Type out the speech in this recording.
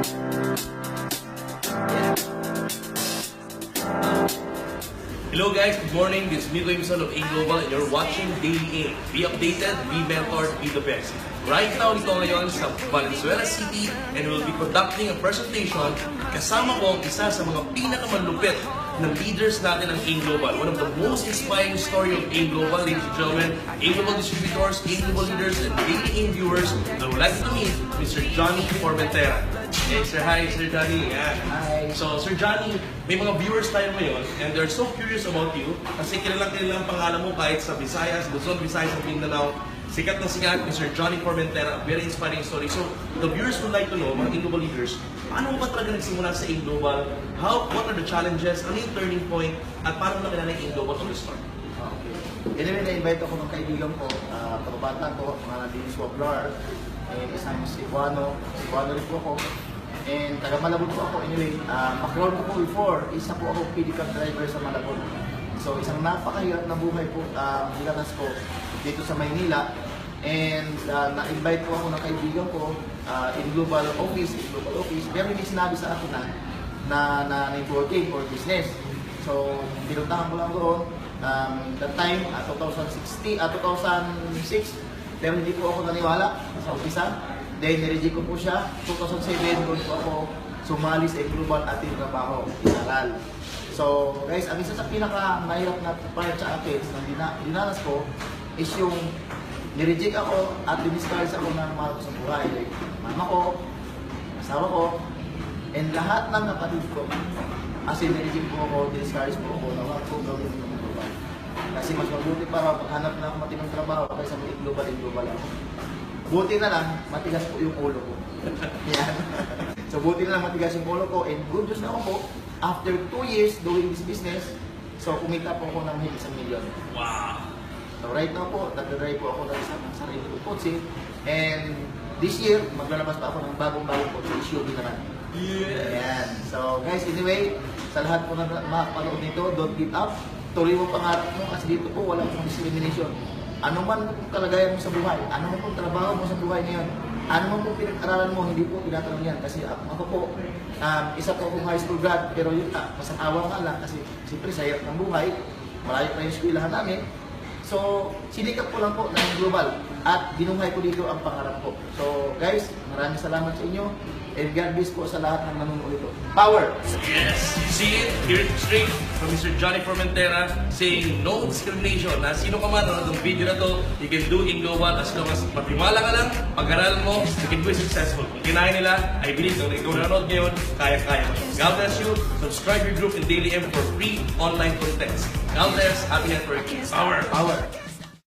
Hello guys, good morning. This is Miko Imson of A Global and you're watching Daily A. Be updated, be mentored, be the best. Right now, dito ngayon sa Valenzuela City and we'll be conducting a presentation. Kasama ko ang isa sa mga pinakamalupit na leaders natin ng A Global. One of the most inspiring story of A Global, ladies and gentlemen, A Global distributors, A Global leaders, and Daily A viewers. I would like to meet Mr. Johnny Formentera. Hey, sir. Hi, Sir Johnny. Yeah. Hi. So, Sir Johnny, may mga viewers tayo ngayon and they're so curious about you kasi kilalang ang pangalan mo kahit sa Visayas, Luzon, Visayas, at Mindanao. Sikat na sikat, Mr. Johnny Formentera, very inspiring story. So, the viewers would like to know, mga A-Global leaders, paano mo ba talaga nagsimula sa A-Global? What are the challenges? Ano yung turning point? At paano mo nakilala yung A-Global from the start? Okay. Anyway, na-invite ako ng kaibigan ko, kababata ko, mga Dennis Wablar, isang si Juano rin po ako, and taga Malabon po ako. Anyway, background ko po before, isa po ako pickup driver sa Malabon. So, isang napakahirap na buhay po, nilatas ko dito sa Maynila. And na-invite po ako ng kaibigan ko in global office, pero hindi sinabi sa akin na networking or business. So, pinuntahan ko lang doon. That time, 2006, pero hindi po ako naniwala sa umpisa. Then, nireject ko po siya. 2007, doon po ako sumali sa global ating trabaho, inaral. So, guys, ang isa sa pinaka-mahirap na part sa akin na dinanas ko is yung nireject ako at diniscourage ako ng mahal ko sa buhay. Like, mama ko, asawa ko, and lahat ng kapatid ko. As in, nireject po ako, diniscourage po ako, na wag ko gawin ng global. Kasi mas mabuti para maghanap na ako matinong trabaho kaysa global ako. Buti na lang, matigas po yung ulo ko. Yan. So, buti na lang matigas yung ulo ko, and good news na ako po, after 2 years doing this business, so kumita po ako ng higit sa milyon. Wow! So right now po, nagdadrive po ako ng isang sarili ko kotse. And this year, maglalabas pa ako ng bagong-bagong kotse, SUV naman. Yeah! Ayan. So guys, anyway, sa lahat po na makapanood nito, don't give up. Tuloy mo pangarap mo kasi dito po walang discrimination. Ano man kung kalagayan mo sa buhay, ano man kung trabaho mo sa buhay ngayon, ano man kung pinag-aralan mo, hindi po tinatanong yan. Kasi ako po, isa po akong high school grad, pero yun masasawa nga lang kasi siyempre sa hirap ng buhay, malayo pa yung eskwelahan namin. So, sinikap ko lang po ng global at binuhay ko dito ang pangarap ko. So, guys, maraming salamat sa inyo and God bless po sa lahat ng nanonood ito. Power! Yes! You see it? Hear it straight from Mr. Johnny Formentera saying no discrimination. Na sino ka man nanonood ng video na to, you can do in global as long as matimala ka lang, pag-aralan mo, you can be successful. Kung kinaya nila, I believe na ikaw nanonood ngayon, kaya-kaya mo. God bless you. Subscribe your group in Daily M for free online contents. God bless. Happy networking. Power! Power!